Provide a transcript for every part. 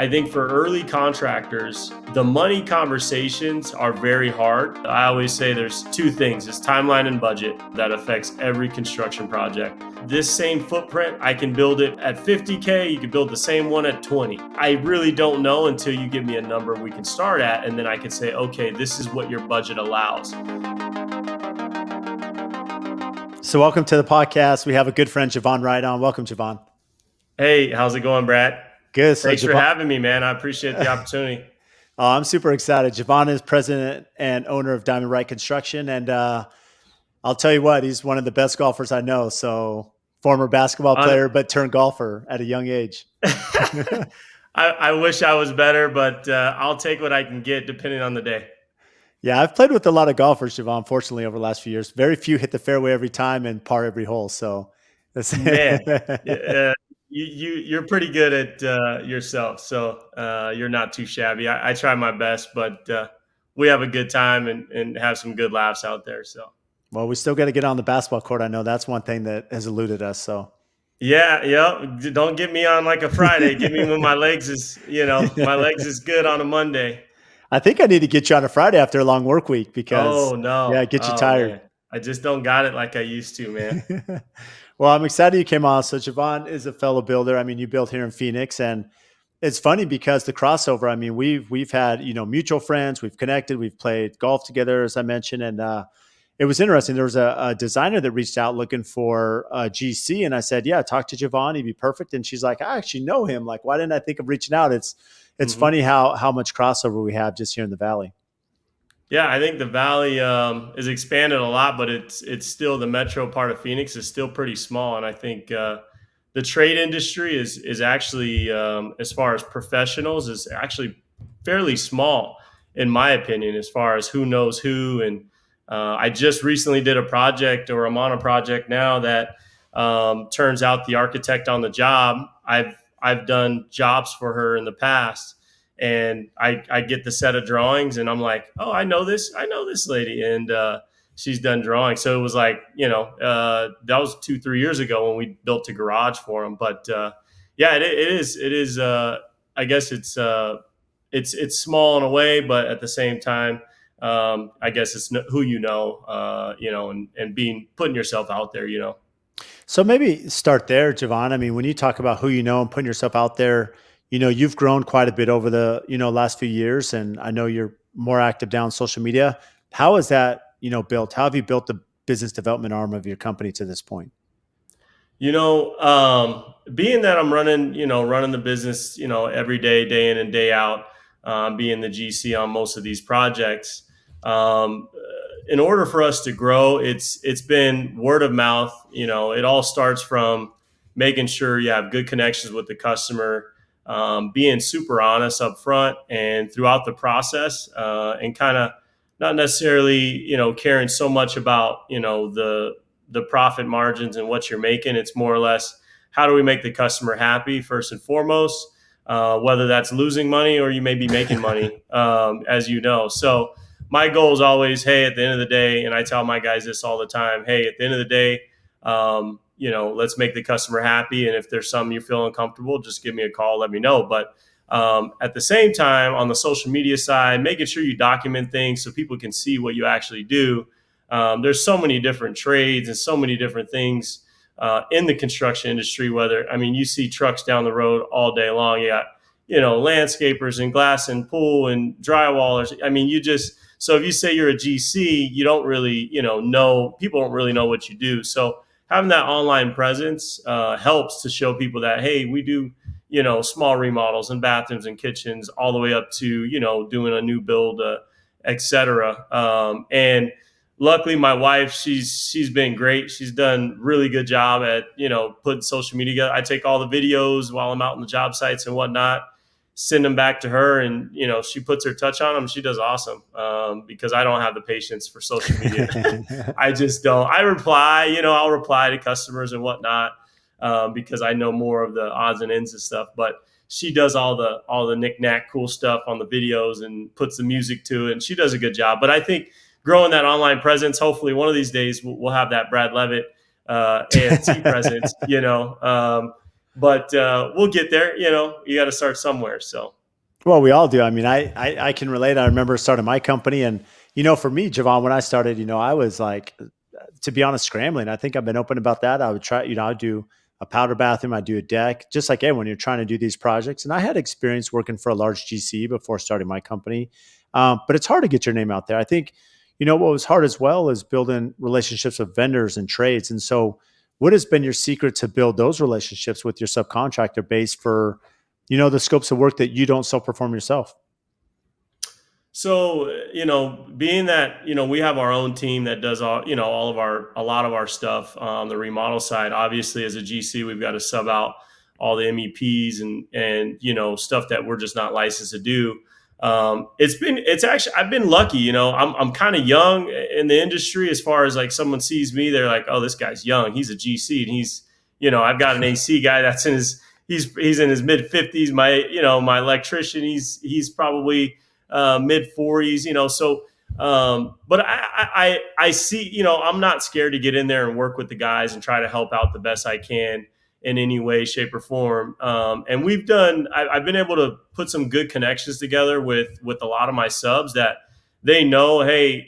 I think for early contractors, the money conversations are very hard. I always say there's two things. It's timeline and budget that affects every construction project. This same footprint, I can build it at 50K. You can build the same one at 20. I really don't know until you give me a number we can start at, and then I can say, okay, this is what your budget allows. So welcome to the podcast. We have a good friend, Jovan Wright, on. Welcome, Jovan. Hey, how's it going, Brad? Good. Thanks for having me, man. I appreciate the opportunity. I'm super excited. Jovan is president and owner of Diamond Wright Construction. And I'll tell you what, he's one of the best golfers I know. So former basketball player, but turned golfer at a young age. I wish I was better, but I'll take what I can get depending on the day. Yeah, I've played with a lot of golfers, Jovan, fortunately, over the last few years. Very few hit the fairway every time and par every hole. So man, you're pretty good at yourself, so you're not too shabby. I try my best, but we have a good time and have some good laughs out there. So, well, we still got to get on the basketball court. I know that's one thing that has eluded us. So, yeah. Don't get me on like a Friday. Get me when my legs is good on a Monday. I think I need to get you on a Friday after a long work week because get you tired. Man. I just don't got it like I used to, man. Well, I'm excited you came on. So Jovan is a fellow builder. I mean, you built here in Phoenix, and it's funny because the crossover, I mean, we've had, mutual friends, we've connected, we've played golf together, as I mentioned. And it was interesting. There was a designer that reached out looking for a GC. And I said, yeah, talk to Jovan. He'd be perfect. And she's like, I actually know him. Like, why didn't I think of reaching out? It's funny how much crossover we have just here in the Valley. Yeah, I think the Valley is expanded a lot, but it's still, the metro part of Phoenix is still pretty small. And I think the trade industry is actually, as far as professionals, is actually fairly small, in my opinion, as far as who knows who. And I just recently did a project, or I'm on a project now that turns out the architect on the job, I've done jobs for her in the past. And I get the set of drawings and I'm like, oh, I know this lady. And she's done drawings. So it was like, that was 2-3 years ago when we built a garage for them. But it is. I guess it's small in a way, but at the same time, I guess it's who and putting yourself out there, So maybe start there, Jovan. I mean, when you talk about who you know and putting yourself out there, you've grown quite a bit over the, last few years, and I know you're more active down social media. How is that, built? How have you built the business development arm of your company to this point? Being that I'm running the business, every day in and day out, being the GC on most of these projects, in order for us to grow, it's been word of mouth. It all starts from making sure you have good connections with the customer, being super honest up front and throughout the process, and kind of not necessarily, caring so much about, the profit margins and what you're making. It's more or less, how do we make the customer happy first and foremost, whether that's losing money or you may be making money, as you know. So my goal is always, hey, at the end of the day, and I tell my guys this all the time, hey, at the end of the day, let's make the customer happy. And if there's something you feel uncomfortable, just give me a call, let me know. But at the same time, on the social media side, making sure you document things so people can see what you actually do. There's so many different trades and so many different things in the construction industry, you see trucks down the road all day long. You got, landscapers and glass and pool and drywallers. So if you say you're a GC, you don't really, know, people don't really know what you do. So having that online presence helps to show people that, hey, we do, small remodels and bathrooms and kitchens, all the way up to, doing a new build, et cetera. And luckily my wife, she's been great. She's done really good job at, putting social media together. I take all the videos while I'm out on the job sites and whatnot, send them back to her, and she puts her touch on them. She does awesome, because I don't have the patience for social media. I just don't. I reply, I'll reply to customers and whatnot, because I know more of the odds and ends of stuff. But she does all the knick-knack cool stuff on the videos and puts the music to it, and she does a good job. But I think growing that online presence, hopefully one of these days we'll have that Brad Leavitt AFT presence, but we'll get there. You got to start somewhere. So. Well, we all do. I mean, I can relate. I remember starting my company, and for me, Jovan, when I started, I was like, to be honest, scrambling. I think I've been open about that. I would try, I'd do a powder bathroom, I'd do a deck, just like everyone, you're trying to do these projects. And I had experience working for a large GC before starting my company. But it's hard to get your name out there. I think, what was hard as well is building relationships with vendors and trades. And so, what has been your secret to build those relationships with your subcontractor base for, the scopes of work that you don't self perform yourself? So, being that, we have our own team that does a lot of our stuff on the remodel side. Obviously, as a GC, we've got to sub out all the MEPs and, stuff that we're just not licensed to do. It's actually, I've been lucky, I'm kind of young in the industry as far as like someone sees me, they're like, oh, this guy's young. He's a GC and I've got an AC guy that's he's in his mid 50s. My electrician, he's probably, mid 40s, so but I see, I'm not scared to get in there and work with the guys and try to help out the best I can in any way, shape, or form. And I've been able to put some good connections together with a lot of my subs that they know, hey,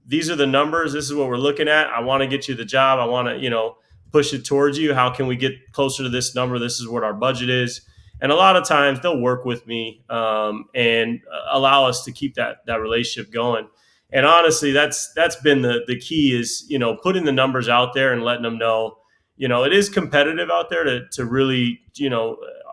these are the numbers, this is what we're looking at, I want to get you the job, I want to, push it towards you, how can we get closer to this number, this is what our budget is. And a lot of times they'll work with me, and allow us to keep that relationship going. And honestly, that's been the key is, putting the numbers out there and letting them know, it is competitive out there to really,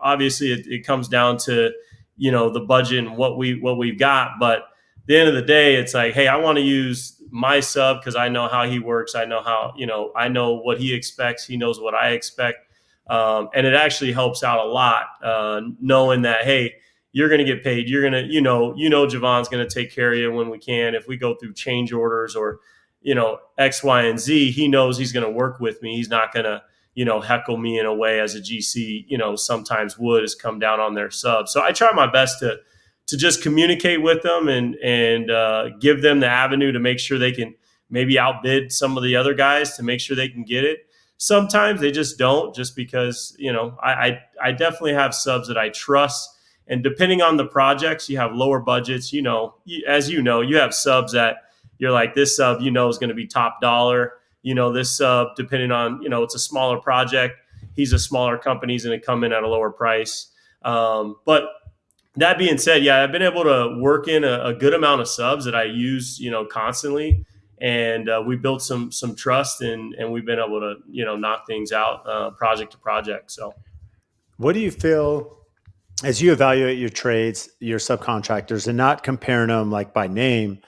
obviously it comes down to, the budget and what we've got. But at the end of the day, it's like, hey, I want to use my sub because I know how he works. I know how, I know what he expects. He knows what I expect. And it actually helps out a lot, knowing that, hey, you're going to get paid. You're going to, Javon's going to take care of you when we can. If we go through change orders or, X, Y, and Z, he knows he's going to work with me. He's not going to, heckle me in a way as a GC, sometimes would, has come down on their sub. So I try my best to just communicate with them and give them the avenue to make sure they can maybe outbid some of the other guys to make sure they can get it. Sometimes they just don't, just because, I definitely have subs that I trust. And depending on the projects, you have lower budgets, as you have subs that you're like, this sub, is going to be top dollar. This sub, depending on, it's a smaller project. He's a smaller company. He's going to come in at a lower price. But that being said, yeah, I've been able to work in a good amount of subs that I use, constantly. And we built some trust, and we've been able to, knock things out project to project. So What do you feel as you evaluate your trades, your subcontractors, and not comparing them like by name,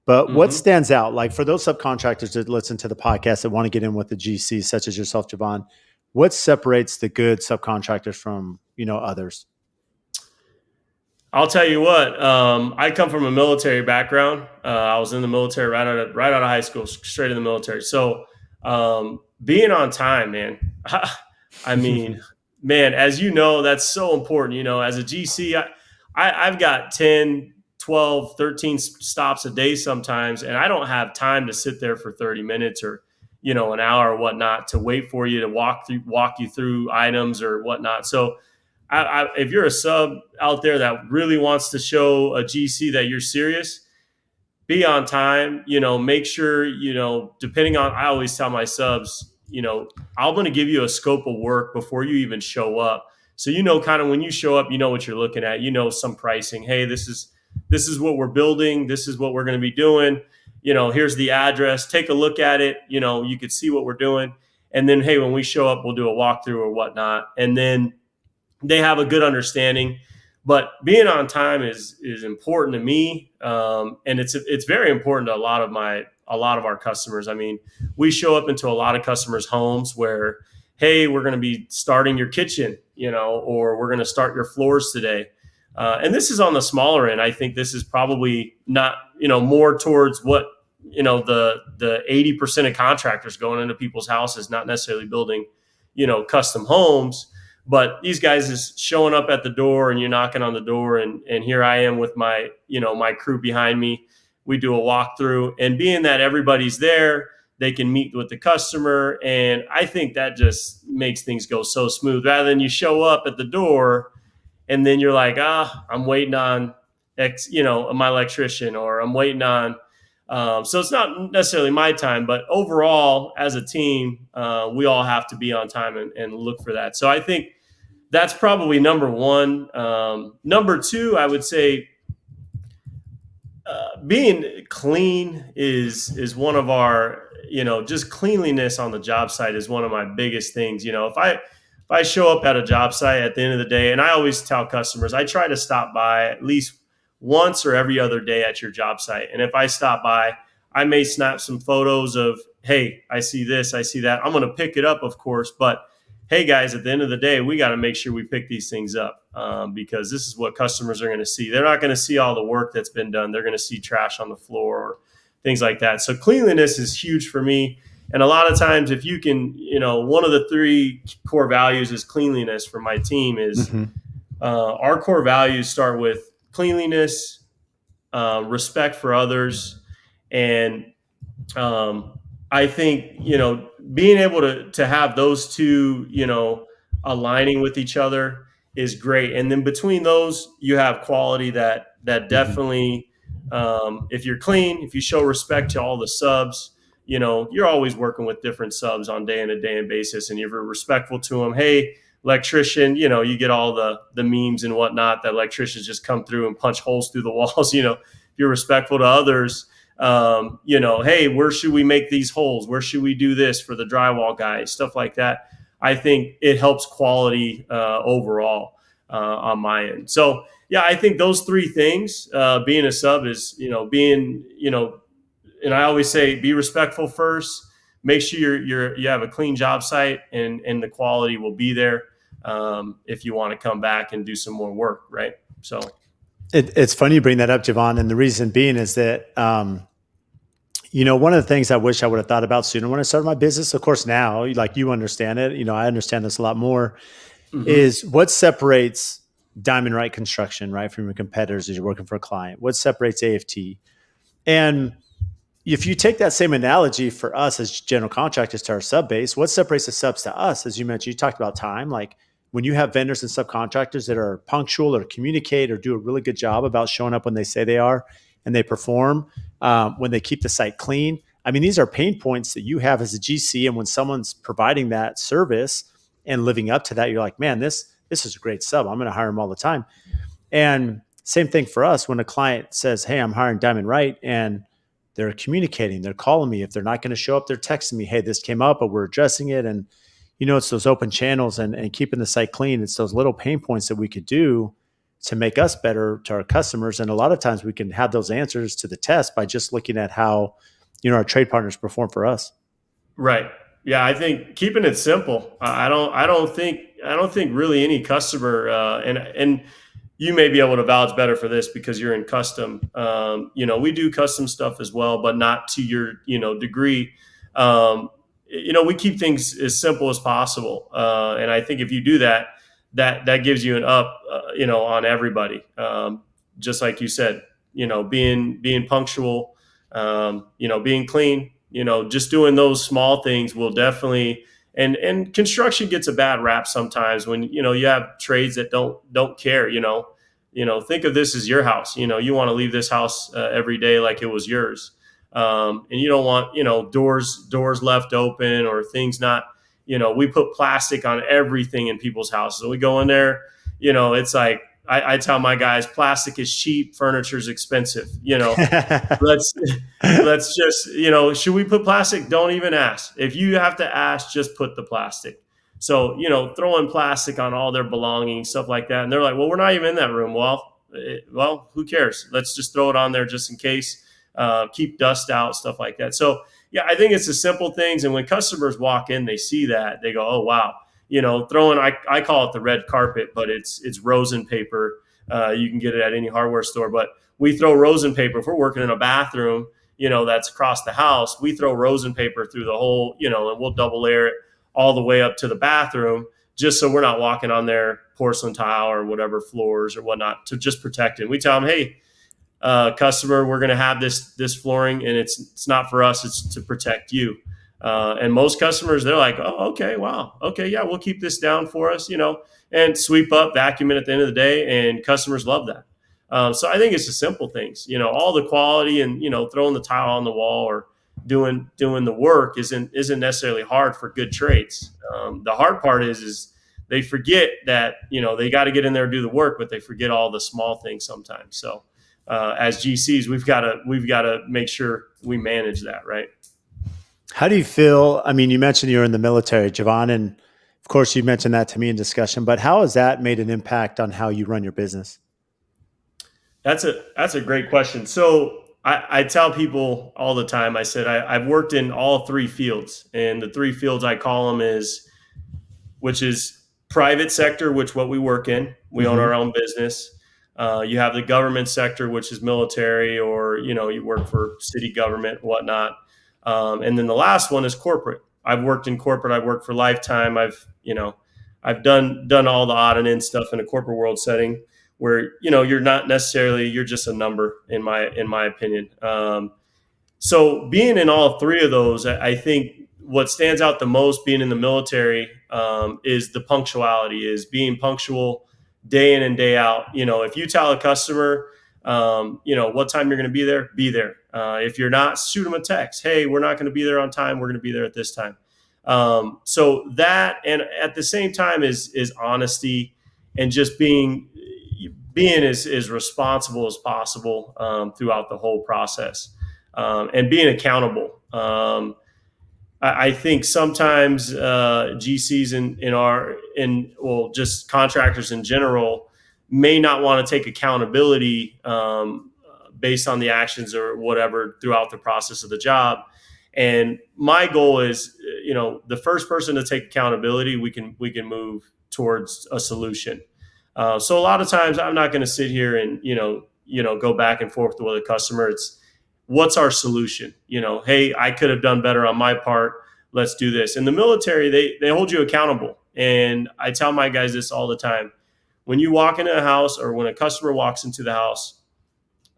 but what mhm. stands out? Like for those subcontractors that listen to the podcast that want to get in with the GC, such as yourself, Jovan, what separates the good subcontractors from, others? I'll tell you what. I come from a military background. I was in the military right out of high school, straight in the military. So being on time, man. I mean, man, as you know, that's so important. As a GC, I've got 10, 12, 13 stops a day sometimes, and I don't have time to sit there for 30 minutes or an hour or whatnot to wait for you to walk you through items or whatnot. So if you're a sub out there that really wants to show a GC that you're serious, be on time, make sure, depending on, I always tell my subs, I'm going to give you a scope of work before you even show up. So, kind of when you show up, what you're looking at, some pricing. Hey, this is what we're building. This is what we're going to be doing. Here's the address. Take a look at it. You could see what we're doing. And then, hey, when we show up, we'll do a walkthrough or whatnot. And then they have a good understanding. But being on time is important to me, and it's very important to a lot of our customers. I mean, we show up into a lot of customers' homes where, hey, we're going to be starting your kitchen, or we're going to start your floors today. And this is on the smaller end. I think this is probably not, more towards what, the 80% of contractors going into people's houses, not necessarily building, custom homes. But these guys is showing up at the door, and you're knocking on the door, and here I am with my, my crew behind me. We do a walkthrough, and being that everybody's there, They can meet with the customer. And I think that just makes things go so smooth rather than you show up at the door and then you're like, I'm waiting on my electrician, or I'm waiting on. So it's not necessarily my time, but overall, as a team, we all have to be on time and look for that. So I think that's probably number one. Number two, I would say being clean is one of our, just cleanliness on the job site is one of my biggest things. If I show up at a job site at the end of the day, and I always tell customers, I try to stop by at least once or every other day at your job site. And if I stop by, I may snap some photos of, hey, I see this, I see that. I'm going to pick it up, of course, but hey guys, at the end of the day, we got to make sure we pick these things up, because this is what customers are going to see. They're not going to see all the work that's been done. They're going to see trash on the floor or things like that. So cleanliness is huge for me. And a lot of times, if you can, one of the three core values is cleanliness for my team is our core values start with cleanliness, respect for others. And I think, being able to have those two, aligning with each other is great. And then between those, you have quality that definitely, if you're clean, if you show respect to all the subs, you're always working with different subs on day in a day in basis, and you're respectful to them. Hey, electrician, you get all the memes and whatnot that electricians just come through and punch holes through the walls. If you're respectful to others, hey, where should we make these holes? Where should we do this for the drywall guys? Stuff like that. I think it helps quality overall on my end. So yeah, I think those three things, being a sub is, and I always say, be respectful first. Make sure you have a clean job site, and the quality will be there if you want to come back and do some more work, right? So it's funny you bring that up, Jovan, and the reason being is that one of the things I wish I would have thought about sooner when I started my business. Of course, now like you understand it, I understand this a lot more. Is what separates Diamond Wright Construction, right, from your competitors as you're working for a client? What separates AFT? And if you take that same analogy for us as general contractors to our sub base, what separates the subs to us? As you mentioned, you talked about time. Like when you have vendors and subcontractors that are punctual or communicate or do a really good job about showing up when they say they are, and they perform, when they keep the site clean. I mean, these are pain points that you have as a GC. And when someone's providing that service and living up to that, you're like, man, this is a great sub. I'm going to hire them all the time. And same thing for us when a client says, hey, I'm hiring Diamond Wright, and they're communicating, they're calling me. If they're not going to show up, they're texting me, hey, this came up, but we're addressing it. And, it's those open channels and keeping the site clean. It's those little pain points that we could do to make us better to our customers. And a lot of times we can have those answers to the test by just looking at how, our trade partners perform for us. Right. Yeah. I think keeping it simple. I don't think really any customer, and you may be able to vouch better for this because you're in custom. We do custom stuff as well, but not to your, degree. We keep things as simple as possible. And I think if you do that, that gives you an up, on everybody. Just like you said, being punctual, being clean, just doing those small things will definitely, and construction gets a bad rap sometimes when, you have trades that don't care, think of this as your house. You want to leave this house every day like it was yours. And you don't want, doors left open or things not, we put plastic on everything in people's houses. So we go in there, it's like, I tell my guys, plastic is cheap, furniture is expensive. Let's just, should we put plastic? Don't even ask. If you have to ask, just put the plastic. So, throwing plastic on all their belongings, stuff like that. And they're like, well, we're not even in that room. Well, who cares? Let's just throw it on there just in case, keep dust out, stuff like that. So yeah, I think it's the simple things. And when customers walk in, they see that, they go, oh, wow. Throwing, I call it the red carpet, but it's rosin paper. You can get it at any hardware store, but we throw rosin paper. If we're working in a bathroom, that's across the house, we throw rosin paper through the whole, and we'll double layer it all the way up to the bathroom, just so we're not walking on their porcelain tile or whatever floors or whatnot, to just protect it. We tell them, hey, customer, we're going to have this flooring, and it's not for us; it's to protect you. And most customers, they're like, oh, okay, wow, okay, yeah, we'll keep this down for us, and sweep up, vacuum it at the end of the day, and customers love that. So I think it's the simple things, all the quality, and throwing the tile on the wall or doing the work isn't necessarily hard for good trades. The hard part is they forget that they got to get in there and do the work, but they forget all the small things sometimes. So as GCs, we've got to make sure we manage that, right. How do you feel? I mean, you mentioned you're in the military, Jovan, and of course, you mentioned that to me in discussion. But how has that made an impact on how you run your business? That's a great question. So I tell people all the time. I said I've worked in all three fields, and the three fields I call them which is private sector, which what we work in. We own our Hmm. own business. You have the government sector, which is military, or you work for city government, whatnot. And then the last one is corporate. I've worked in corporate. I've worked for Lifetime. I've done all the odd and end stuff in a corporate world setting where you're not necessarily, you're just a number in my opinion. So being in all three of those, I think what stands out the most being in the military is the punctuality, is being punctual day in and day out. If you tell a customer, what time you're going to be there, be there. If you're not, shoot them a text. Hey, we're not going to be there on time. We're going to be there at this time. So that, and at the same time is honesty, and just being as responsible as possible throughout the whole process, and being accountable. I think sometimes GCs just contractors in general may not want to take accountability based on the actions or whatever throughout the process of the job. And my goal is, the first person to take accountability, we can move towards a solution. So a lot of times, I'm not going to sit here and go back and forth with a customer. It's what's our solution? Hey, I could have done better on my part. Let's do this. In the military, they hold you accountable, and I tell my guys this all the time. When you walk into a house, or when a customer walks into the house,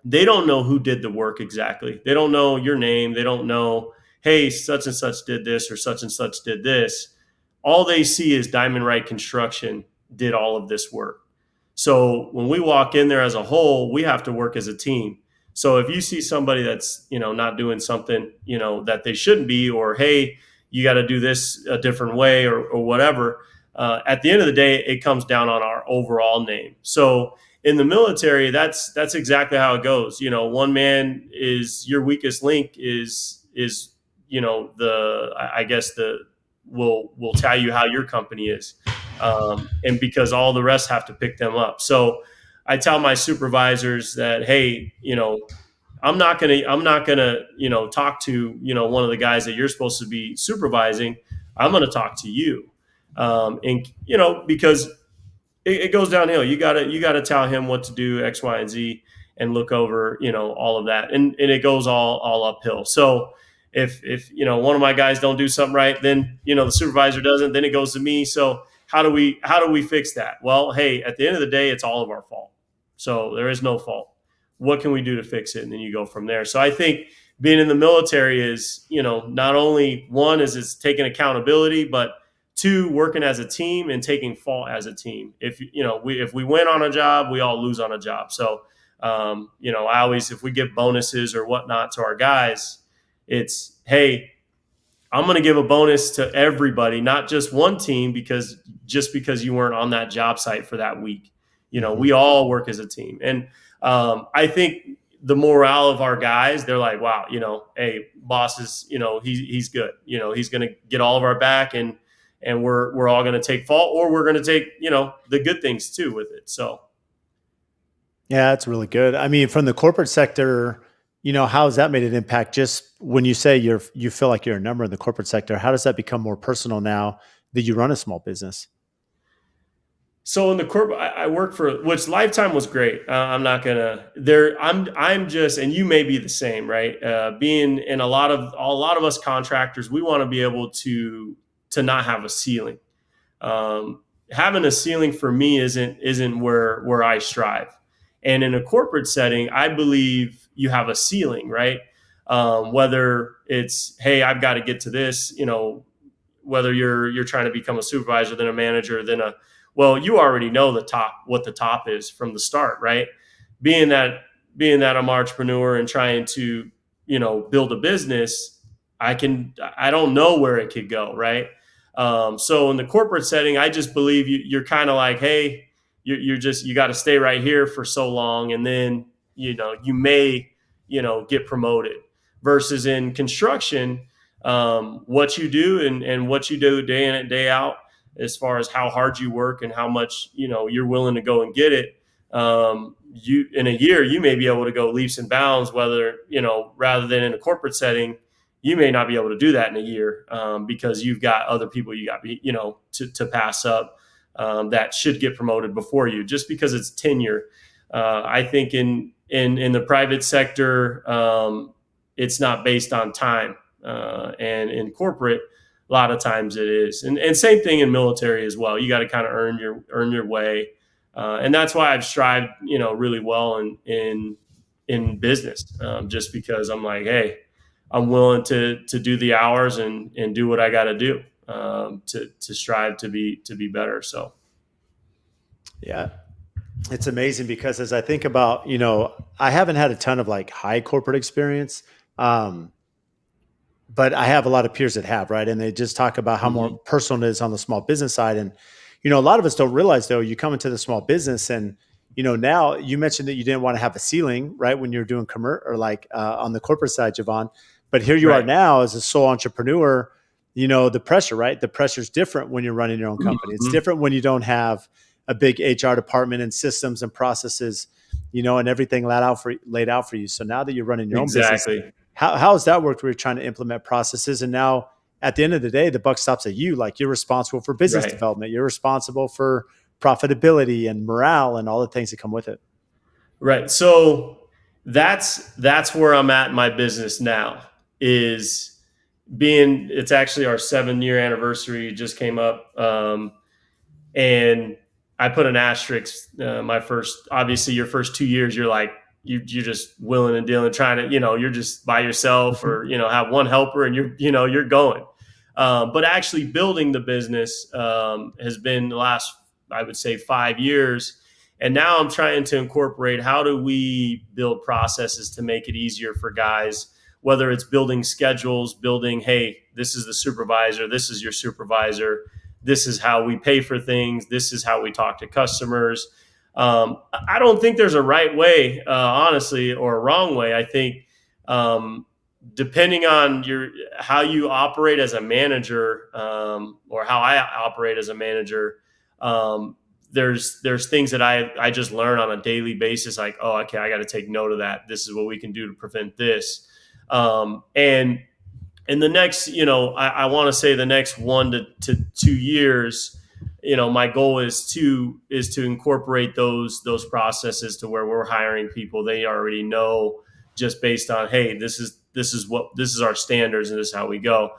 they don't know who did the work exactly. They don't know your name. They don't know, hey, such and such did this or such and such did this. All they see is Diamond Wright Construction did all of this work. So when we walk in there as a whole, we have to work as a team. So if you see somebody that's not doing something that they shouldn't be, or hey, you got to do this a different way, or whatever, at the end of the day, it comes down on our overall name. So in the military, that's exactly how it goes. One man is your weakest link, is the, I guess, the will tell you how your company is, and because all the rest have to pick them up. So I tell my supervisors that, hey, I'm not gonna talk to one of the guys that you're supposed to be supervising. I'm gonna talk to you, and because it goes downhill. You gotta tell him what to do, X, Y, and Z, and look over all of that, and it goes all uphill. So if one of my guys don't do something right, then the supervisor doesn't, then it goes to me. So how do we fix that? Well, hey, at the end of the day, it's all of our fault. So there is no fault. What can we do to fix it? And then you go from there. So I think being in the military is, not only one is it's taking accountability, but two, working as a team and taking fault as a team. If we win on a job, we all lose on a job. So I always, if we give bonuses or whatnot to our guys, it's, hey, I'm going to give a bonus to everybody, not just one team, because you weren't on that job site for that week. Hmm. We all work as a team. And I think the morale of our guys, they're like, wow, hey, boss is, he's good. He's going to get all of our back, and we're all going to take fault, or we're going to take, the good things too with it. So Yeah, that's really good. I mean, from the corporate sector, how has that made an impact? Just when you say you feel like you're a number in the corporate sector, how does that become more personal now that you run a small business? So in the corporate, I work for, which Lifetime was great. I'm not gonna there. I'm just, and you may be the same, right? Being in a lot of us contractors, we want to be able to not have a ceiling. Having a ceiling for me isn't where I strive. And in a corporate setting, I believe you have a ceiling, right? Whether it's, hey, I've got to get to this, whether you're trying to become a supervisor, then a manager, then a, well, you already know what the top is from the start, right? Being that I'm an entrepreneur and trying to, build a business, I don't know where it could go, right? So in the corporate setting, I just believe you're kind of like, hey, you got to stay right here for so long, and then you may get promoted. Versus in construction, what you do and what you do day in and day out, as far as how hard you work and how much you're willing to go and get it. You in a year you may be able to go leaps and bounds, whether rather than in a corporate setting you may not be able to do that in a year, because you've got other people you got to pass up, that should get promoted before you, just because it's tenure. I think in the private sector, it's not based on time, and in corporate, a lot of times it is, and same thing in military as well. You got to kind of earn your way, and that's why I've strived, really well in business, just because I'm like, hey, I'm willing to do the hours and do what I got to do, to strive to be better. So Yeah. It's amazing because as I think about, I haven't had a ton of like high corporate experience. Um, but I have a lot of peers that have, right? And they just talk about how more mhm. personal it is on the small business side. And, a lot of us don't realize though, you come into the small business and, now you mentioned that you didn't want to have a ceiling, right? When you're doing or like on the corporate side, Jovan, but here you are Right. now as a sole entrepreneur, the pressure, right? The pressure is different when you're running your own company. It's Mhm. different when you don't have a big HR department and systems and processes, and everything laid out for you. So now that you're running your own business, Exactly. how has that worked where you're trying to implement processes? And now at the end of the day, the buck stops at you. Like you're responsible for business Right. development. You're responsible for profitability and morale and all the things that come with it. Right. So that's where I'm at in my business now, is being, it's actually our 7 year anniversary just came up. And I put an asterisk. My first, obviously, your first 2 years, you're like, you're just willing and dealing, trying to, you're just by yourself, Mhm. or have one helper, and you're going. But actually, building the business, has been the last, I would say, 5 years. And now I'm trying to incorporate, how do we build processes to make it easier for guys, whether it's building schedules, building, hey, this is the supervisor, this is your supervisor, this is how we pay for things, this is how we talk to customers. I don't think there's a right way, honestly, or a wrong way. I think, depending on how you operate as a manager, or how I operate as a manager, there's things that I just learn on a daily basis, like, oh, okay, I got to take note of that. This is what we can do to prevent this. And in the next, I want to say the next 1 to 2 years, my goal is to incorporate those processes to where we're hiring people. They already know, just based on, hey, this is our standards and this is how we go.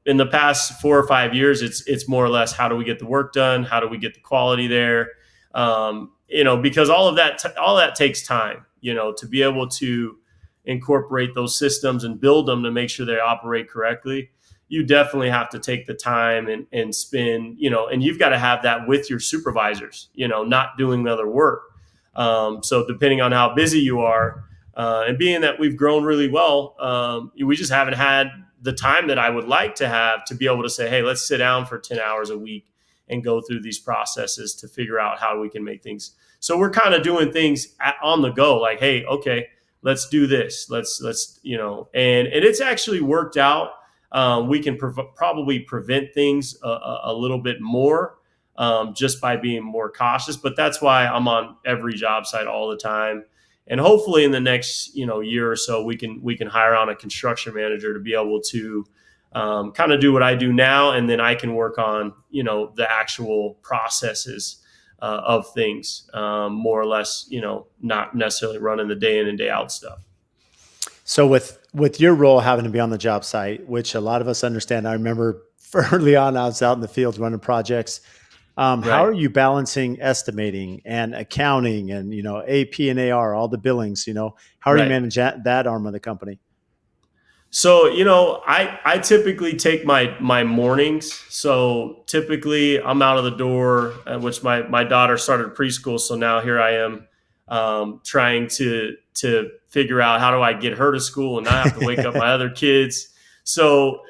In the past 4 or 5 years, it's more or less, how do we get the work done? How do we get the quality there? Because all that takes time, to be able to incorporate those systems and build them to make sure they operate correctly. You definitely have to take the time and spend, and you've got to have that with your supervisors, not doing the other work. So depending on how busy you are, and being that we've grown really well, we just haven't had the time that I would like to have, to be able to say, hey, let's sit down for 10 hours a week and go through these processes to figure out how we can make things. So we're kind of doing things on the go, like, hey, okay, let's do this. Let's and it's actually worked out. We can probably prevent things a little bit more, just by being more cautious. But that's why I'm on every job site all the time. And hopefully in the next year or so, we can hire on a construction manager to be able to, kind of do what I do now, and then I can work on the actual processes, of things, more or less, not necessarily running the day in and day out stuff. So with your role having to be on the job site, which a lot of us understand, I remember early on I was out in the field running projects. How Right. are you balancing estimating and accounting and AP and AR, all the billings? How are you Right. managing that arm of the company? So, I typically take my mornings. So typically I'm out of the door, which my daughter started preschool. So now here I am, trying to figure out how do I get her to school and not have to wake up my other kids. So,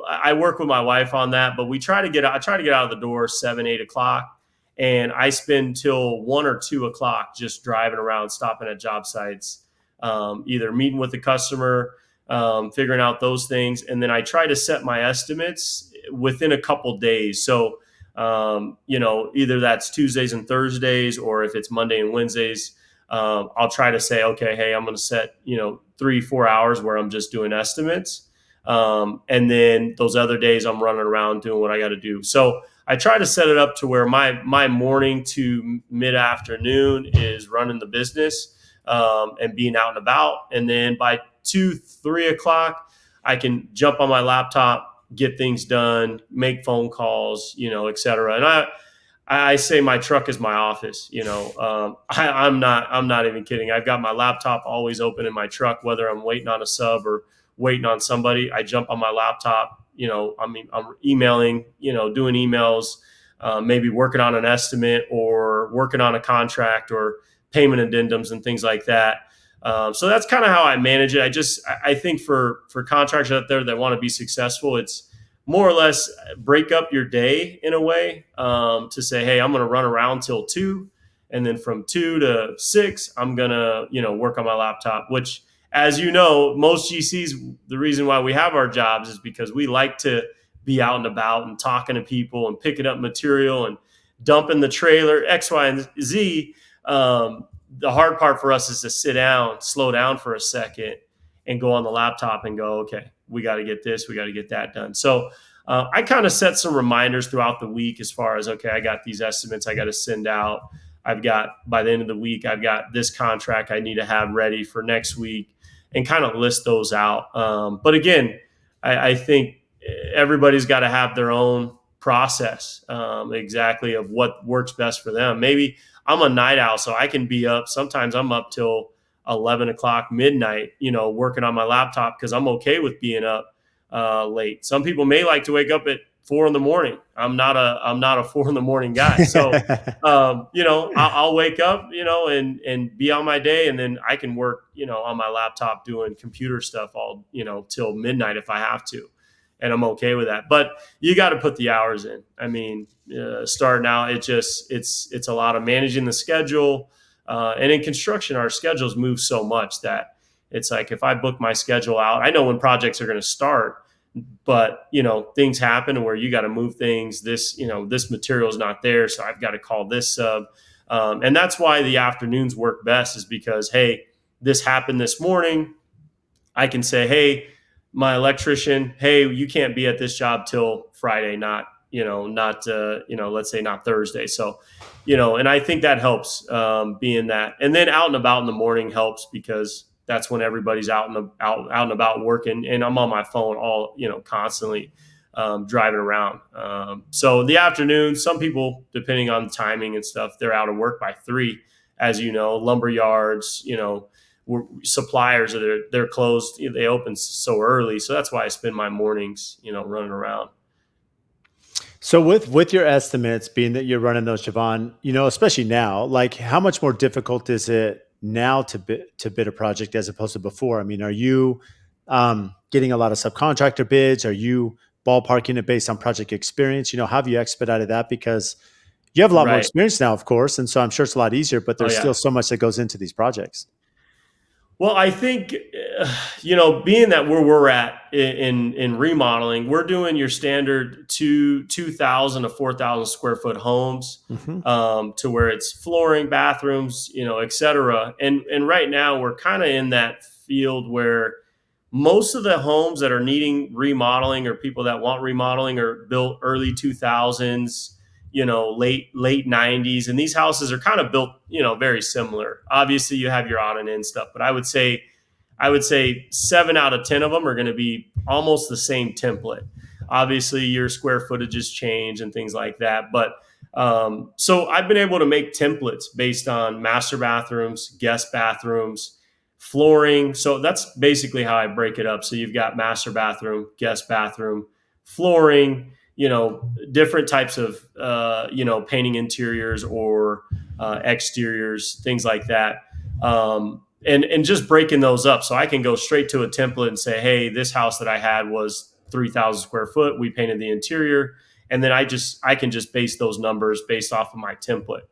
I work with my wife on that, but I try to get out of the door 7, 8 o'clock, and I spend till 1 or 2 o'clock just driving around, stopping at job sites, either meeting with the customer, figuring out those things, and then I try to set my estimates within a couple days. So, either that's Tuesdays and Thursdays, or if it's Monday and Wednesdays, I'll try to say, okay, hey, I'm going to set 3, 4 hours where I'm just doing estimates, and then those other days I'm running around doing what I got to do. So I try to set it up to where my morning to mid afternoon is running the business, and being out and about, and then by 2, 3 o'clock, I can jump on my laptop, get things done, make phone calls, et cetera. And I say my truck is my office. I'm not even kidding. I've got my laptop always open in my truck, whether I'm waiting on a sub or waiting on somebody. I jump on my laptop. I'm emailing, doing emails, maybe working on an estimate or working on a contract or payment addendums and things like that. So that's kind of how I manage it. I think for contractors out there that want to be successful, it's more or less break up your day in a way, to say, hey, I'm going to run around till 2, and then from 2 to 6, I'm going to work on my laptop. Which, as you know, most GCs, the reason why we have our jobs is because we like to be out and about and talking to people and picking up material and dumping the trailer X, Y, and Z. The hard part for us is to sit down, slow down for a second, and go on the laptop and go, okay, we got to get this, we got to get that done. So I kind of set some reminders throughout the week as far as, okay, I got these estimates I got to send out. I've got, by the end of the week, I've got this contract I need to have ready for next week, and kind of list those out. But again, I think everybody's got to have their own process, exactly of what works best for them. Maybe I'm a night owl, so I can be up. Sometimes I'm up till 11 o'clock, midnight, working on my laptop, because I'm okay with being up late. Some people may like to wake up at 4 in the morning. I'm not a 4 in the morning guy. So, I'll wake up, and be on my day, and then I can work, on my laptop doing computer stuff all, till midnight if I have to, and I'm okay with that. But you got to put the hours in. I mean, starting out, it's a lot of managing the schedule, and in construction, our schedules move so much that it's like, if I book my schedule out, I know when projects are going to start, but things happen where you got to move things. This material is not there, so I've got to call this sub, and that's why the afternoons work best. Is because, hey, this happened this morning. I can say, hey, my electrician, hey, you can't be at this job till Friday, not let's say not Thursday. So, and I think that helps, being that, and then out and about in the morning helps, because that's when everybody's out and about working, and I'm on my phone all, constantly, driving around. So the afternoon, some people, depending on the timing and stuff, they're out of work by 3, as lumber yards, suppliers they're closed. They open so early, so that's why I spend my mornings, running around. So with your estimates, being that you're running those, Jovan, especially now, like how much more difficult is it now to bid a project as opposed to before? I mean, are you getting a lot of subcontractor bids? Are you ballparking it based on project experience? How have you expedited that? Because you have a lot more Right. experience now, of course, and so I'm sure it's a lot easier. But Oh there's still yeah. so much that goes into these projects. Well, I think, being that where we're at in remodeling, we're doing your standard 2,000 to 4,000 square foot homes, Hmm. to where it's flooring, bathrooms, et cetera. And right now we're kind of in that field where most of the homes that are needing remodeling, or people that want remodeling, are built early 2000s, late 90s, and these houses are kind of built, very similar. Obviously you have your on and in stuff, but I would say 7 out of 10 of them are going to be almost the same template. Obviously your square footages change and things like that, but So I've been able to make templates based on master bathrooms, guest bathrooms, flooring. So that's basically how I break it up. So you've got master bathroom, guest bathroom, flooring, different types of, painting interiors or exteriors, things like that. And just breaking those up. So I can go straight to a template and say, hey, this house that I had was 3,000 square foot. We painted the interior. And then I can just base those numbers based off of my template,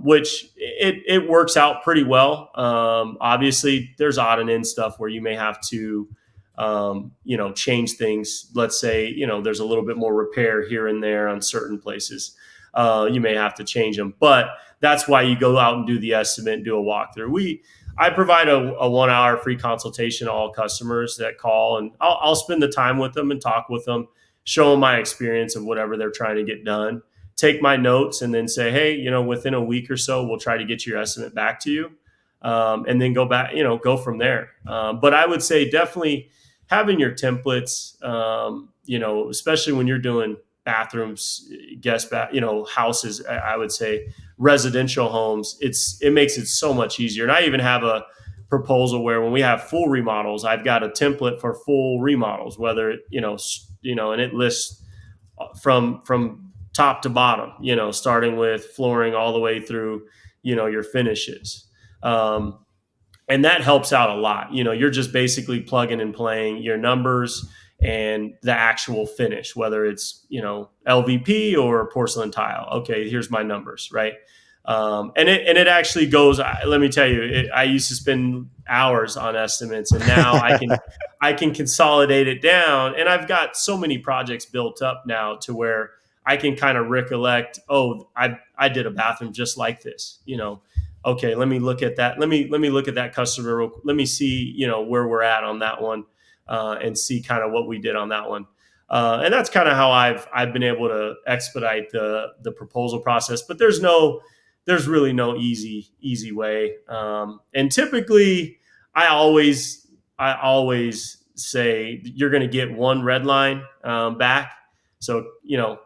which it works out pretty well. Obviously, there's odd and end stuff where you may have to, change things. Let's say, there's a little bit more repair here and there on certain places. You may have to change them, but that's why you go out and do the estimate and do a walkthrough. I provide a 1 hour free consultation to all customers that call, and I'll spend the time with them and talk with them, show them my experience of whatever they're trying to get done, take my notes, and then say, hey, within a week or so, we'll try to get your estimate back to you, and then go back, go from there. But I would say definitely having your templates, especially when you're doing bathrooms, houses, I would say residential homes, it makes it so much easier. And I even have a proposal where when we have full remodels, I've got a template for full remodels, whether and it lists from top to bottom, starting with flooring all the way through, your finishes. And that helps out a lot. You're just basically plugging and playing your numbers and the actual finish, whether it's, LVP or porcelain tile. Okay, here's my numbers, right? And it actually goes. Let me tell you, I used to spend hours on estimates, and now I can consolidate it down. And I've got so many projects built up now to where I can kind of recollect. Oh, I did a bathroom just like this. Okay, let me look at that. Let me look at that customer. Let me see where we're at on that one, and see kind of what we did on that one. And that's kind of how I've been able to expedite the proposal process. But there's really no easy way. And typically, I always say you're going to get one red line back. So,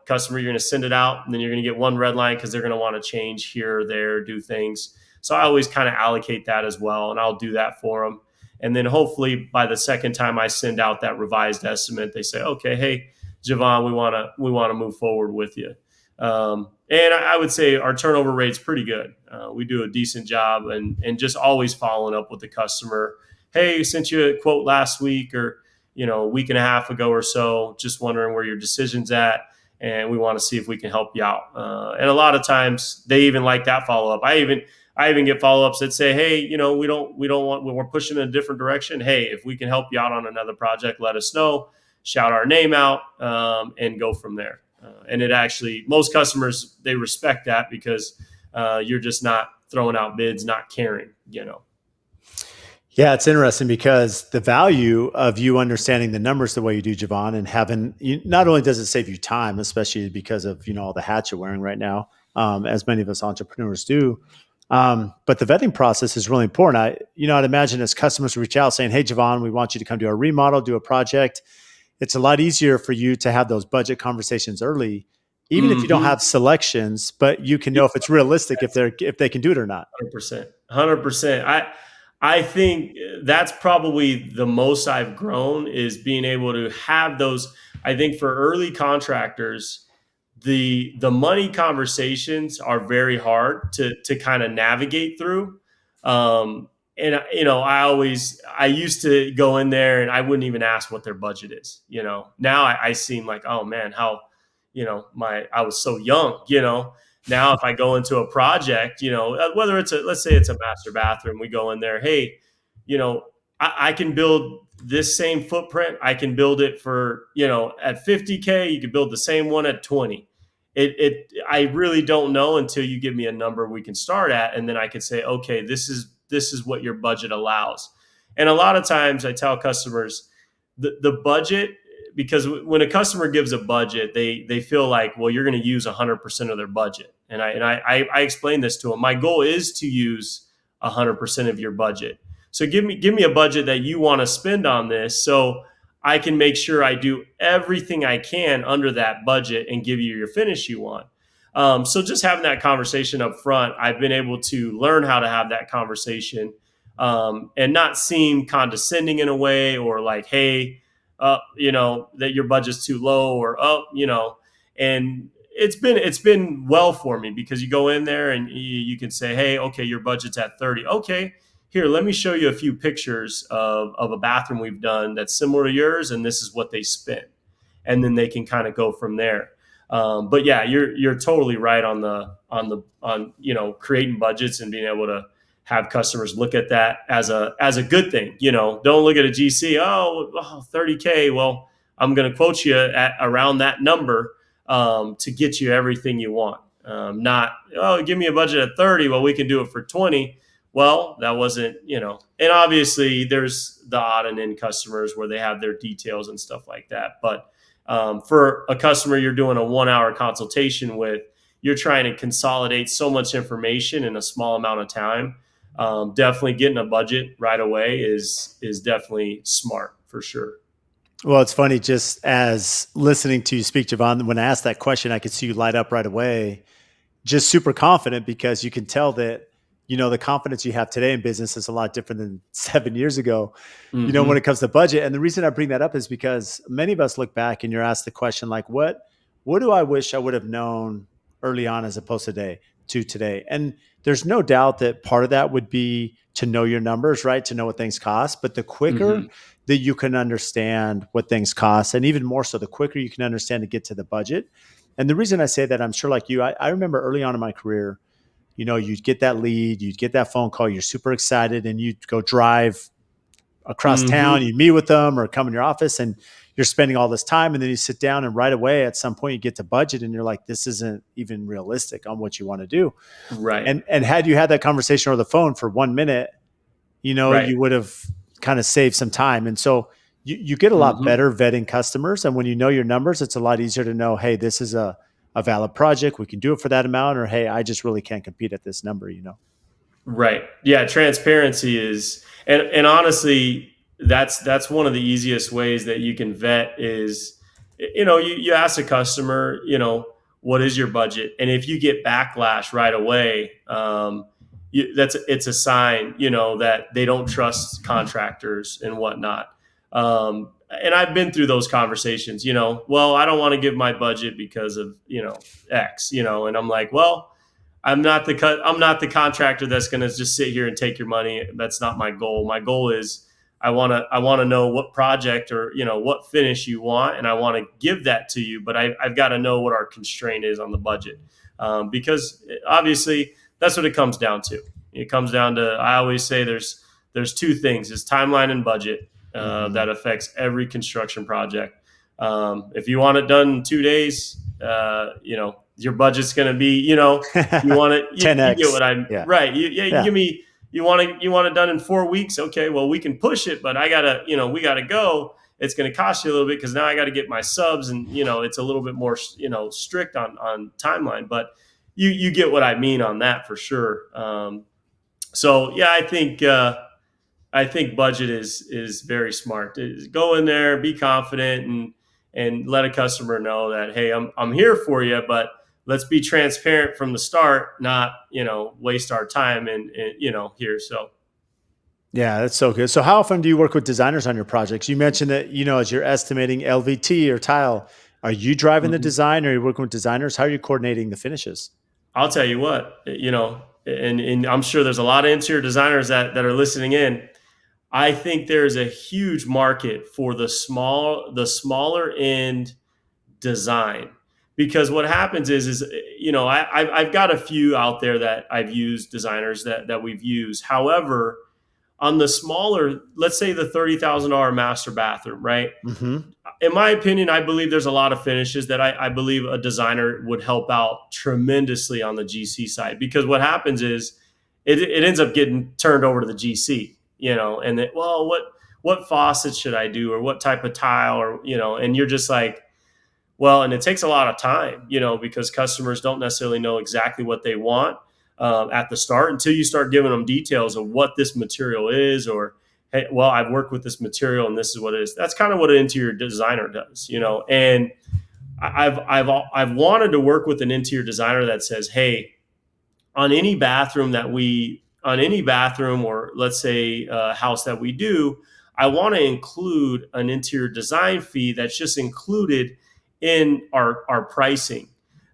customer, you're going to send it out, and then you're going to get one red line because they're going to want to change here or there, do things. So I always kind of allocate that as well, and I'll do that for them. And then hopefully by the second time I send out that revised estimate, they say, okay, hey, Jovan, we want to move forward with you. And I would say our turnover rate's pretty good. We do a decent job, and just always following up with the customer. Hey, sent you a quote last week or, a week and a half ago or so, just wondering where your decision's at. And we want to see if we can help you out. And a lot of times they even like that follow-up. I even get follow-ups that say, hey, we don't want, when we're pushing in a different direction, hey, if we can help you out on another project, let us know, shout our name out, and go from there. And it actually, most customers, they respect that because you're just not throwing out bids, not caring. Yeah, it's interesting because the value of you understanding the numbers the way you do, Jovan, and not only does it save you time, especially because of all the hats you're wearing right now, as many of us entrepreneurs do, but the vetting process is really important. I'd imagine as customers reach out saying, "Hey, Jovan, we want you to come do a remodel, do a project." It's a lot easier for you to have those budget conversations early, even if you don't have selections, but you can know if it's realistic, if they can do it or not. 100%. I think that's probably the most I've grown is being able to have those. I think for early contractors, the money conversations are very hard to kind of navigate through. And I used to go in there and I wouldn't even ask what their budget is. Now I seem like, oh man, how, I was so young. Now, if I go into a project, whether let's say it's a master bathroom, we go in there, hey, I can build this same footprint. I can build it for, at 50K, you could build the same one at 20. I really don't know until you give me a number we can start at. And then I could say, okay, this is what your budget allows. And a lot of times I tell customers the budget, because when a customer gives a budget, they feel like, well, you're going to use 100% of their budget. And I explain this to them. My goal is to use 100% of your budget. So give me a budget that you want to spend on this, so I can make sure I do everything I can under that budget and give you your finish you want. So just having that conversation up front, I've been able to learn how to have that conversation, and not seem condescending in a way, or like, hey, that your budget's too low, or and it's been well for me, because you go in there and you can say, hey, okay, your budget's at 30. Okay, here, let me show you a few pictures of a bathroom we've done that's similar to yours, and this is what they spent, and then they can kind of go from there. But yeah, you're totally right on creating budgets and being able to have customers look at that as a good thing. Don't look at a GC. 30K. Well, I'm going to quote you at around that number, to get you everything you want. Not, give me a budget at 30. Well, we can do it for 20. Well, that wasn't, and obviously there's the odd and end customers where they have their details and stuff like that. But for a customer you're doing a 1 hour consultation with, you're trying to consolidate so much information in a small amount of time. Definitely getting a budget right away is definitely smart, for sure. Well, it's funny, just as listening to you speak, Jovan, when I asked that question, I could see you light up right away, just super confident, because you can tell that, the confidence you have today in business is a lot different than 7 years ago, when it Hmm. comes to budget. And the reason I bring that up is because many of us look back and you're asked the question, like, what do I wish I would have known early on as opposed to today? And there's no doubt that part of that would be to know your numbers, right? To know what things cost. But the quicker Hmm. that you can understand what things cost, and even more so, the quicker you can understand to get to the budget. And the reason I say that, I'm sure like you, I remember early on in my career, you'd get that lead, you'd get that phone call, you're super excited, and you'd go drive across town, Hmm. you meet with them or come in your office, and you're spending all this time. And then you sit down, and right away at some point you get to budget, and you're like, this isn't even realistic on what you want to do. Right. And had you had that conversation over the phone for 1 minute, Right. you would have kind of saved some time. And so you get a lot Hmm. better vetting customers. And when you know your numbers, it's a lot easier to know, hey, this is a valid project. We can do it for that amount. Or, hey, I just really can't compete at this number. Right. Yeah. Transparency is, and honestly, that's one of the easiest ways that you can vet is, you ask a customer, what is your budget? And if you get backlash right away, it's a sign, that they don't trust contractors and whatnot. And I've been through those conversations, well, I don't want to give my budget because of, X, and I'm like, well, I'm not the contractor that's going to just sit here and take your money. That's not my goal. My goal is I want to know what project or what finish you want, and I want to give that to you. But I've got to know what our constraint is on the budget, because obviously that's what it comes down to. It comes down to, I always say there's two things: it's timeline and budget, Mm-hmm. that affects every construction project. If you want it done in 2 days, your budget's going to be, you want it, you get 10x. what I'm Yeah. right. You Yeah. give me, you want it done in 4 weeks. Okay, well, we can push it, but we gotta go. It's going to cost you a little bit, because now I got to get my subs, and it's a little bit more, strict on timeline. But you get what I mean on that, for sure. So yeah, I think budget is very smart. Go in there, be confident, and let a customer know that, hey, I'm here for you, but let's be transparent from the start, not waste our time and here. So Yeah, that's so good. So how often do you work with designers on your projects? You mentioned that, as you're estimating LVT or tile, are you driving the mhm. design, or are you working with designers? How are you coordinating the finishes? I'll tell you what, and I'm sure there's a lot of interior designers that are listening in. I think there's a huge market for the smaller end design, because what happens is I've got a few out there that I've used, designers that we've used. However, on the smaller, let's say the $30,000 master bathroom, right? Mm-hmm. In my opinion, I believe there's a lot of finishes that I believe a designer would help out tremendously on the GC side, because what happens is it ends up getting turned over to the GC, and then, well, what faucets should I do, or what type of tile, or and you're just like, well, and it takes a lot of time, because customers don't necessarily know exactly what they want, at the start, until you start giving them details of what this material is, or, hey, well, I've worked with this material and this is what it is. That's kind of what an interior designer does, and I've wanted to work with an interior designer that says, hey, on any bathroom or let's say a house that we do, I want to include an interior design fee that's just included in our pricing,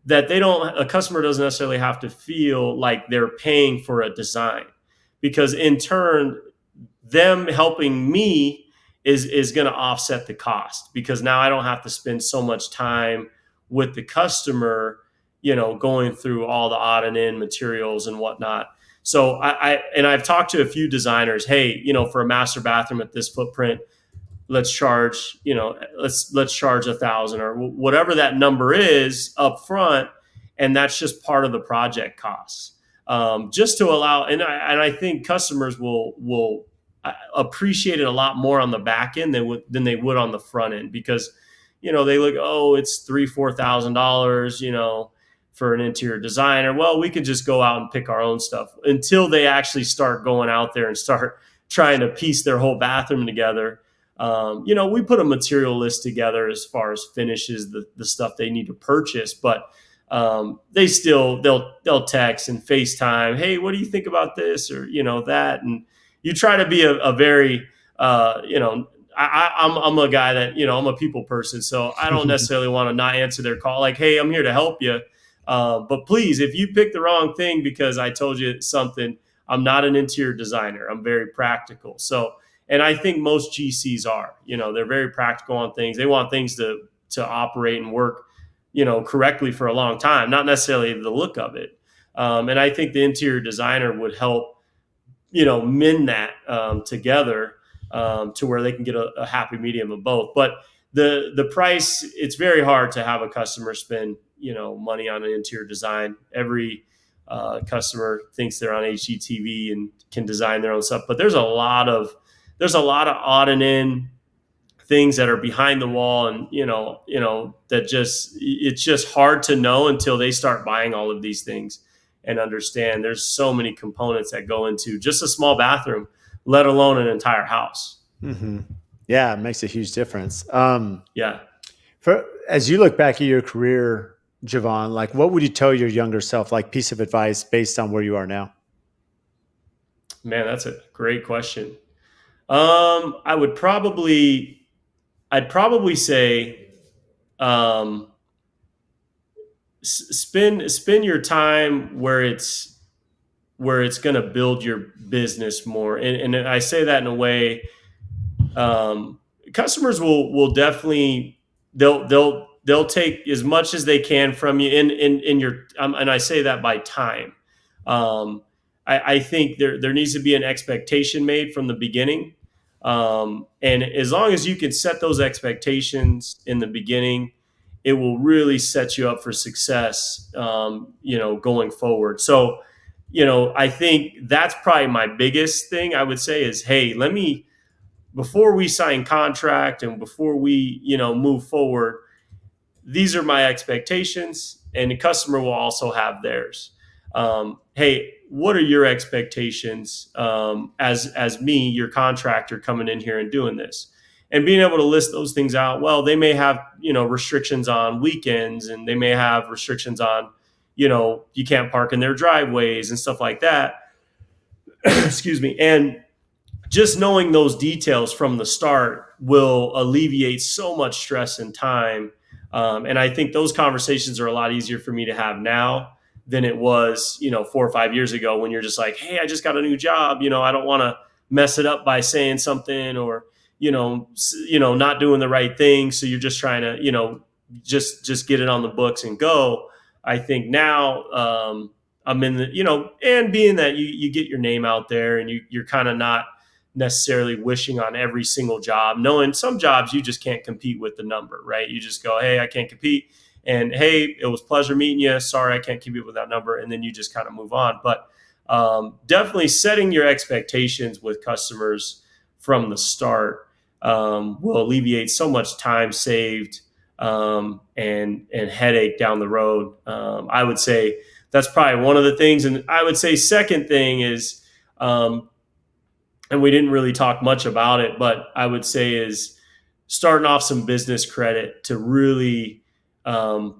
that they don't a customer doesn't necessarily have to feel like they're paying for a design, because in turn them helping me is going to offset the cost, because now I don't have to spend so much time with the customer, going through all the odd and end materials and whatnot. So I've talked to a few designers. Hey, for a master bathroom at this footprint, let's charge, let's charge 1,000 or whatever that number is up front, and that's just part of the project costs, just to allow. And I think customers will appreciate it a lot more on the back end than they would on the front end, because they look, oh, it's $3,000-4,000, for an interior designer. Well, we could just go out and pick our own stuff, until they actually start going out there and start trying to piece their whole bathroom together. We put a material list together as far as finishes, the stuff they need to purchase, but they'll text and FaceTime, hey, what do you think about this, or that, and you try to be a very I'm a guy that I'm a people person, so I don't necessarily want to not answer their call. Like, hey, I'm here to help you, but please, if you pick the wrong thing because I told you something, I'm not an interior designer. I'm very practical. So, and I think most GCs are. They're very practical on things. They want things to operate and work, correctly for a long time, not necessarily the look of it. And I think the interior designer would help, mend that together, to where they can get a happy medium of both. But the price, it's very hard to have a customer spend money on an interior design. Every customer thinks they're on HGTV and can design their own stuff, but there's a lot of odd and in things that are behind the wall, and that it's just hard to know until they start buying all of these things and understand there's so many components that go into just a small bathroom, let alone an entire house. Mm-hmm. Yeah, it makes a huge difference. Yeah. As you look back at your career, Jovan, like, what would you tell your younger self, like, piece of advice based on where you are now? Man, that's a great question. I'd probably say, um, spend your time where it's going to build your business more. And I say that in a way, customers will definitely, they'll take as much as they can from you in your, and I say that by time. I think there needs to be an expectation made from the beginning. And as long as you can set those expectations in the beginning, it will really set you up for success, going forward. So, I think that's probably my biggest thing I would say is, hey, before we sign contract and before we, move forward, these are my expectations, and the customer will also have theirs. Hey, what are your expectations, as me, your contractor, coming in here and doing this? And being able to list those things out. Well, they may have, restrictions on weekends, and they may have restrictions on, you can't park in their driveways and stuff like that. Excuse me. And just knowing those details from the start will alleviate so much stress and time. And I think those conversations are a lot easier for me to have now than it was, 4 or 5 years ago, when you're just like, hey, I just got a new job. I don't want to mess it up by saying something, or, not doing the right thing. So you're just trying to, just get it on the books and go. I think now, I'm in the, and being that you get your name out there, and you're kind of not necessarily wishing on every single job, knowing some jobs you just can't compete with the number, right? You just go, hey, I can't compete. And hey, it was a pleasure meeting you. Sorry, I can't compete with that number. And then you just kind of move on. But definitely setting your expectations with customers from the start will alleviate so much time saved, and headache down the road. I would say that's probably one of the things. And I would say second thing is, and we didn't really talk much about it, but I would say is starting off some business credit to really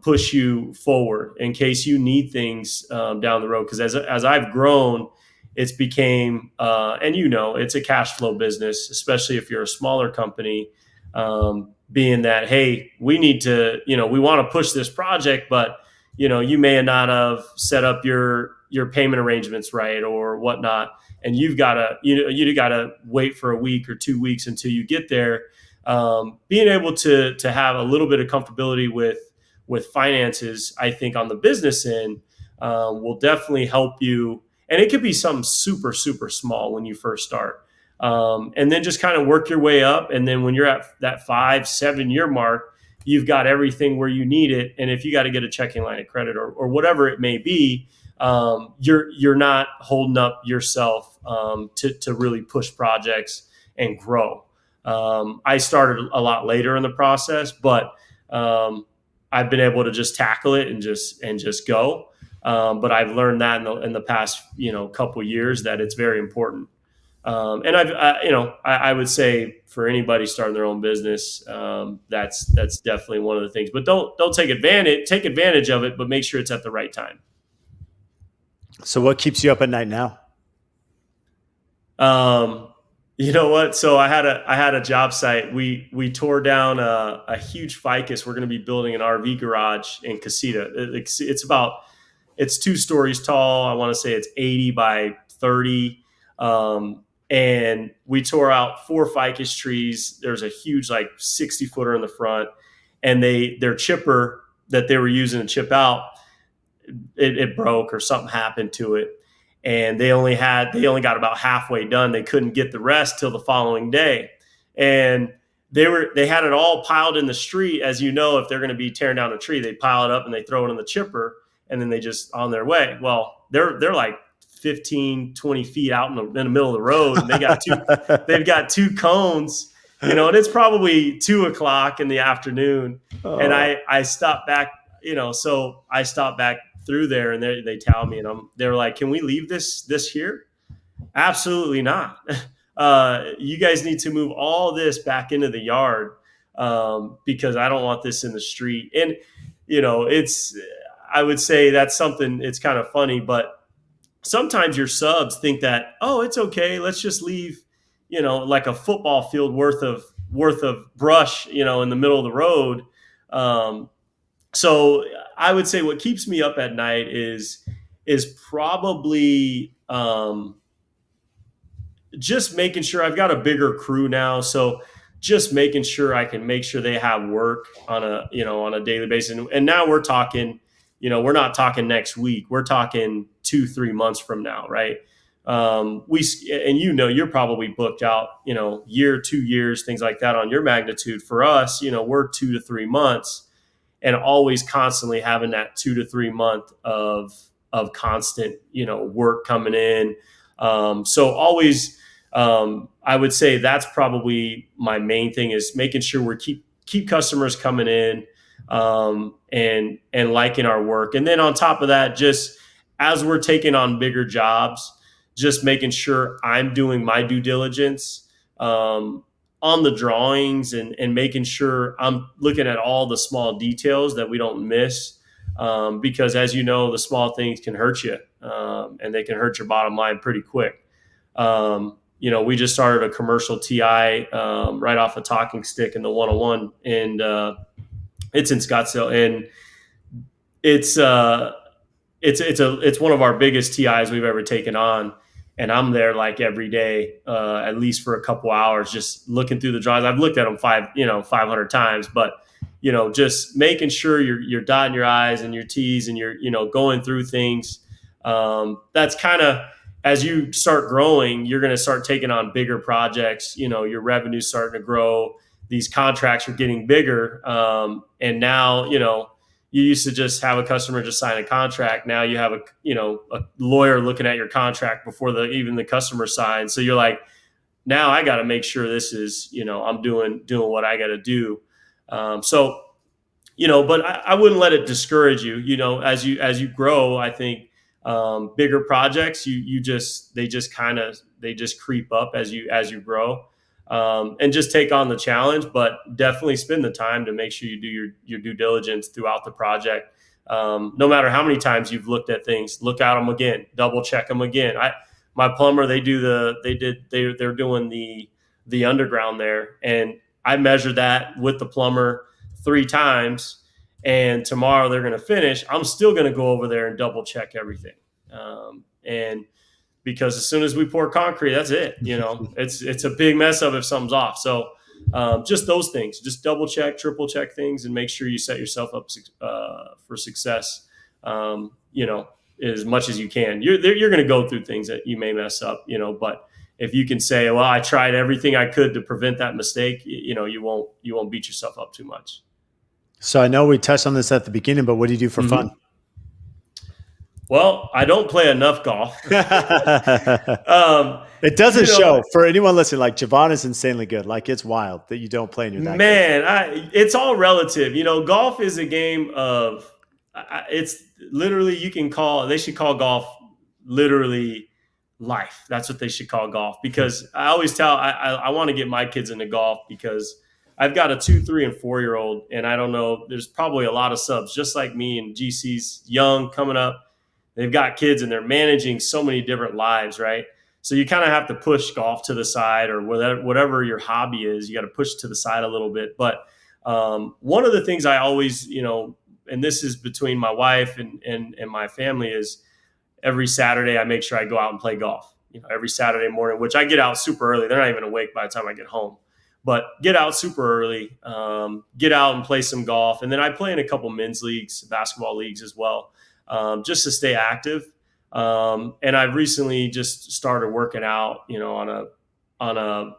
push you forward in case you need things down the road. Because as I've grown, it's became and it's a cash flow business, especially if you're a smaller company. Being that, hey, we need to, we want to push this project, but you may not have set up your payment arrangements right or whatnot, and you've got to you got to wait for a week or 2 weeks until you get there. Being able to have a little bit of comfortability with finances, I think on the business end, will definitely help you. And it could be something super, super small when you first start. And then just kind of work your way up. And then when you're at that 5-7 year mark, you've got everything where you need it. And if you got to get a checking line of credit or whatever it may be, you're not holding up yourself to really push projects and grow. I started a lot later in the process, but I've been able to just tackle it and just go. But I've learned that in the past couple of years that it's very important. And I would say for anybody starting their own business, that's definitely one of the things. But don't take advantage of it, but make sure it's at the right time. So what keeps you up at night now? You know what? So I had a job site. We tore down a huge ficus. We're going to be building an RV garage in Casita. It's 2 stories tall. I want to say it's 80 by 30. And we tore out 4 ficus trees. There's a huge 60-footer in the front, and their chipper that they were using to chip out, it broke or something happened to it, and they only got about halfway done. They couldn't get the rest till the following day, and they had it all piled in the street. As you know, if they're going to be tearing down a tree, they pile it up and they throw it in the chipper, and then they just on their way. Well, they're like 15-20 feet out in the middle of the road, and they've got 2 cones, and it's probably 2 o'clock in the afternoon. Oh. And I stopped back, so I stopped back through there, and they tell me, and they're like, can we leave this here? Absolutely not. You guys need to move all this back into the yard, because I don't want this in the street. And I would say that's something, it's kind of funny, but sometimes your subs think that, oh, it's okay, let's just leave, like a football field worth of brush, in the middle of the road. So I would say what keeps me up at night is probably just making sure I've got a bigger crew now. So just making sure I can make sure they have work on a daily basis. And now we're talking, we're not talking next week. We're talking 2-3 months from now, right? You're probably booked out, year, 2 years, things like that on your magnitude. For us, we're 2 to 3 months, and always constantly having that 2 to 3 month of constant, work coming in. So always, I would say that's probably my main thing, is making sure we keep customers coming in, and liking our work. And then on top of that, just as we're taking on bigger jobs, just making sure I'm doing my due diligence on the drawings, and making sure I'm looking at all the small details that we don't miss, because as you know, the small things can hurt you, and they can hurt your bottom line pretty quick. We just started a commercial TI right off a talking stick in the 101, and it's in Scottsdale, and it's one of our biggest TIs we've ever taken on. And I'm there like every day, at least for a couple hours, just looking through the drawings. I've looked at them 500 times, but just making sure you're dotting your I's and your T's, and you're going through things. That's kind of, as you start growing, you're going to start taking on bigger projects. Your revenue's starting to grow. These contracts are getting bigger, and now you used to just have a customer just sign a contract. Now you have a lawyer looking at your contract before even the customer signs. So you're like, now I got to make sure this is, I'm doing what I got to do. But I wouldn't let it discourage you. As you grow, I think bigger projects, they just creep up as you grow. and just take on the challenge, but definitely spend the time to make sure you do your due diligence throughout the project. No matter how many times you've looked at things, look at them again, double check them again. My plumber, they're doing the underground there, and I measured that with the plumber 3 times. And tomorrow they're going to finish. I'm still going to go over there and double check everything. And because as soon as we pour concrete, that's it. It's a big mess up if something's off. So just those things, just double check, triple check things, and make sure you set yourself up for success. As much as you can. You're going to go through things that you may mess up. But if you can say, "Well, I tried everything I could to prevent that mistake," you won't beat yourself up too much. So I know we touched on this at the beginning, but what do you do for fun? Well, I don't play enough golf. It doesn't show for anyone listening. Like Jovan is insanely good. Like it's wild that you don't play and you're that good. It's all relative. Golf is a game of. It's literally they should call golf literally life. That's what they should call golf, because I always tell I want to get my kids into golf because I've got a 2, 3, and 4-year-old, and I don't know. There's probably a lot of subs just like me and GC's young coming up. They've got kids and they're managing so many different lives, right? So you kind of have to push golf to the side, or whatever your hobby is, you got to push to the side a little bit. But one of the things I always, and this is between my wife and my family, is every Saturday I make sure I go out and play golf. Every Saturday morning, which I get out super early. They're not even awake by the time I get home. But get out super early, get out and play some golf. And then I play in a couple men's leagues, basketball leagues as well, just to stay active. And I've recently just started working out, on a,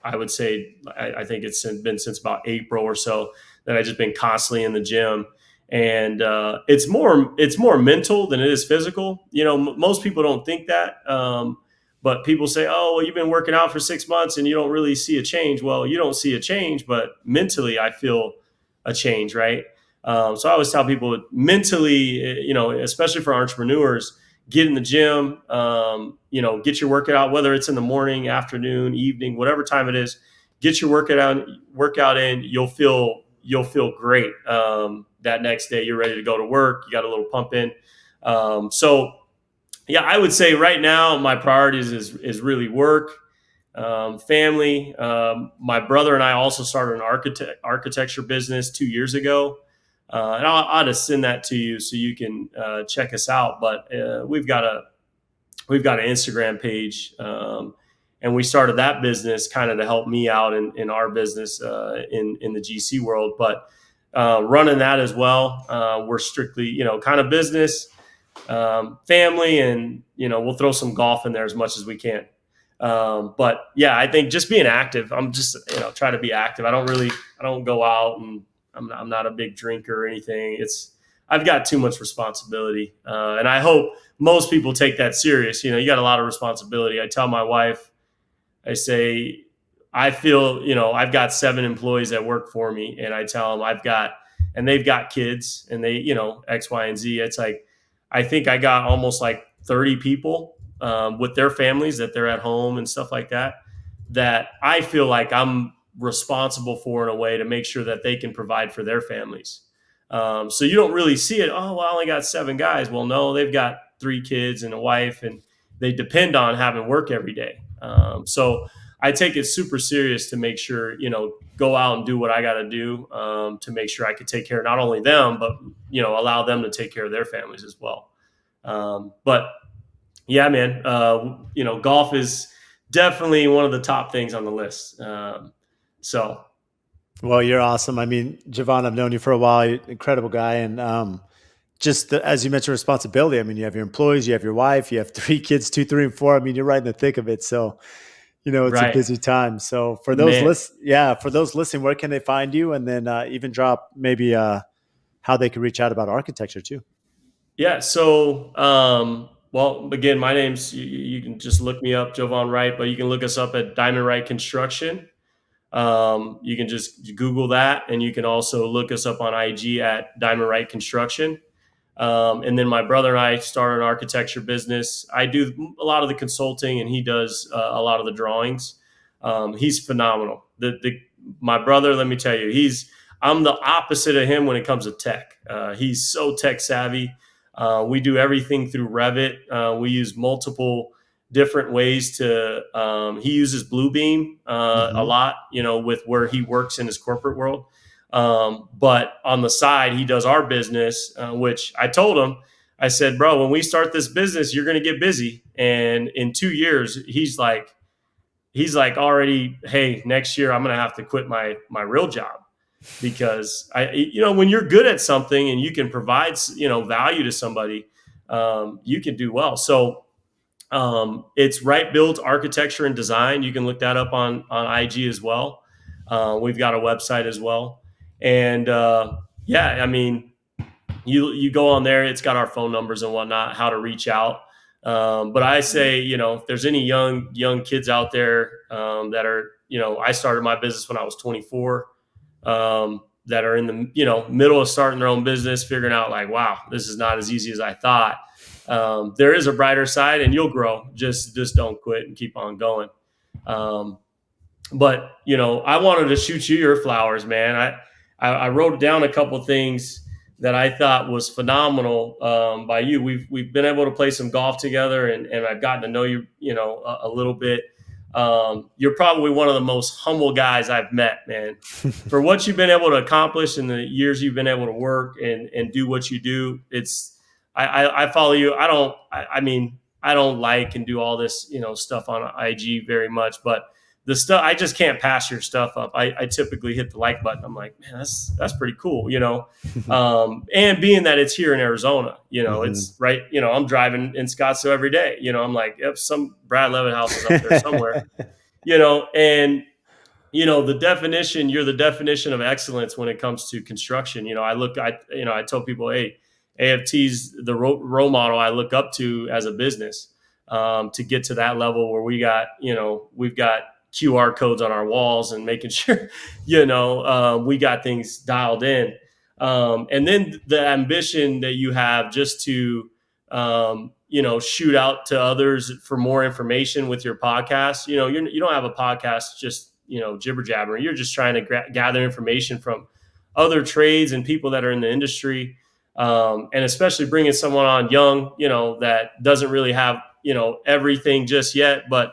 I would say, I think it's been since about April or so that I've just been constantly in the gym. And it's more mental than it is physical. Most people don't think that. But people say, "Oh, well, you've been working out for 6 months and you don't really see a change." Well, you don't see a change, but mentally I feel a change, right? So I always tell people mentally, especially for entrepreneurs, get in the gym, get your workout, whether it's in the morning, afternoon, evening, whatever time it is, get your workout in. You'll feel great. That next day you're ready to go to work. You got a little pump in. Yeah, I would say right now my priorities is really work, family. My brother and I also started an architecture business 2 years ago, and I'll just send that to you so you can check us out. But we've got an Instagram page, and we started that business kind of to help me out in our business in the GC world. But running that as well, we're strictly kind of business. Family, and we'll throw some golf in there as much as we can. But yeah, I think just being active. I'm just try to be active. I don't go out, and I'm not a big drinker or anything. I've got too much responsibility, and I hope most people take that serious. You got a lot of responsibility. I tell my wife, I say, I feel I've got 7 employees that work for me, and I tell them and they've got kids, and they X, Y, and Z. It's like, I think I got almost like 30 people with their families that they're at home and stuff like that I feel like I'm responsible for in a way to make sure that they can provide for their families. So you don't really see it. Oh, well, I only got 7 guys. Well, no, they've got 3 kids and a wife, and they depend on having work every day. So I take it super serious to make sure, go out and do what I got to do to make sure I could take care of not only them, but, allow them to take care of their families as well. But yeah, man, golf is definitely one of the top things on the list. Well, you're awesome. I mean, Jovan, I've known you for a while. You're an incredible guy. And as you mentioned, responsibility. I mean, you have your employees, you have your wife, you have 3 kids, 2, 3, and 4. I mean, you're right in the thick of it. So, it's right. A busy time. So for those listening, where can they find you? And then even drop maybe how they can reach out about architecture too. Yeah. So, well, again, my name's, you can just look me up, Jovan Wright, but you can look us up at Diamond Wright Construction. You can just Google that, and you can also look us up on IG at Diamond Wright Construction. And then my brother and I started an architecture business. I do a lot of the consulting, and he does a lot of the drawings. He's phenomenal. My brother, let me tell you, I'm the opposite of him when it comes to tech. He's so tech savvy. We do everything through Revit. We use multiple different ways to. He uses Bluebeam a lot, with where he works in his corporate world. But on the side, he does our business, which I told him. I said, bro, when we start this business, you're going to get busy. And in 2 years, he's like already, hey, next year I'm going to have to quit my real job, because when you're good at something and you can provide, value to somebody, you can do well. So it's Wright Builds Architecture and Design. You can look that up on IG as well. We've got a website as well. And you go on there, it's got our phone numbers and whatnot, how to reach out. But I say, if there's any young kids out there that are, I started my business when I was 24, that are in the, middle of starting their own business, figuring out like, wow, this is not as easy as I thought. There is a brighter side, and you'll grow. Just don't quit and keep on going. But I wanted to shoot you your flowers, man. I wrote down a couple of things that I thought was phenomenal by you. We've been able to play some golf together, and I've gotten to know you, a little bit. You're probably one of the most humble guys I've met, man. For what you've been able to accomplish in the years you've been able to work and do what you do, I follow you. I don't like and do all this, stuff on IG very much, but the stuff, I just can't pass your stuff up. I typically hit the like button. I'm like, man, that's pretty cool, and being that it's here in Arizona, it's right. I'm driving in Scottsdale every day. I'm like, yep, some Brad Leavitt house is up there somewhere, and you're the definition of excellence when it comes to construction. I tell people, hey, AFT's the role model I look up to as a business, to get to that level where we've got QR codes on our walls and making sure, we got things dialed in. And then the ambition that you have just to, shoot out to others for more information with your podcast. You don't have a podcast just, jibber jabber. You're just trying to gather information from other trades and people that are in the industry. And especially bringing someone on young, that doesn't really have, everything just yet, but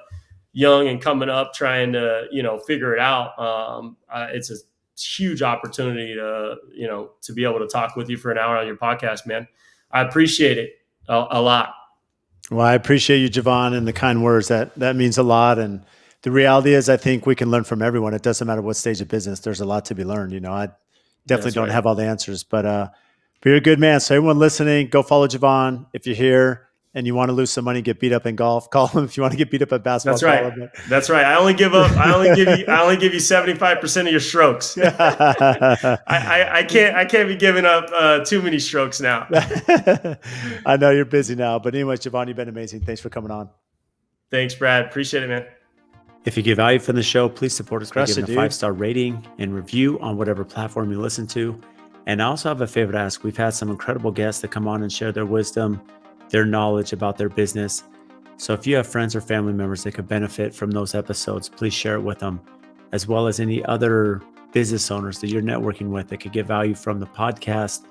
young and coming up, trying to, figure it out. It's a huge opportunity to be able to talk with you for an hour on your podcast, man. I appreciate it a lot. Well, I appreciate you, Jovan, and the kind words. That means a lot. And the reality is, I think we can learn from everyone. It doesn't matter what stage of business. There's a lot to be learned. I definitely don't have all the answers, but you're a good man. So everyone listening, go follow Jovan. If you're here and you want to lose some money, get beat up in golf, call him. If you want to get beat up at basketball, that's right. That's right. I only give you 75% of your strokes. I can't be giving up too many strokes now. I know you're busy now, but anyways, Jovan, you've been amazing. Thanks for coming on. Thanks, Brad. Appreciate it, man. If you get value from the show, please support us by giving a 5-star rating and review on whatever platform you listen to. And I also have a favor to ask. We've had some incredible guests that come on and share their wisdom, their knowledge about their business. So if you have friends or family members that could benefit from those episodes, please share it with them, as well as any other business owners that you're networking with that could get value from the podcast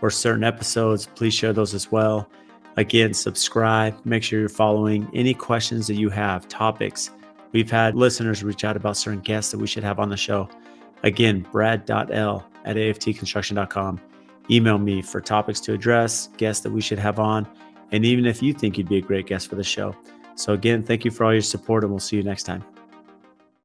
or certain episodes. Please share those as well. Again, subscribe, make sure you're following. Any questions that you have, topics. We've had listeners reach out about certain guests that we should have on the show. Again, brad.l@aftconstruction.com. Email me for topics to address, guests that we should have on, and even if you think you'd be a great guest for the show. So again, thank you for all your support, and we'll see you next time.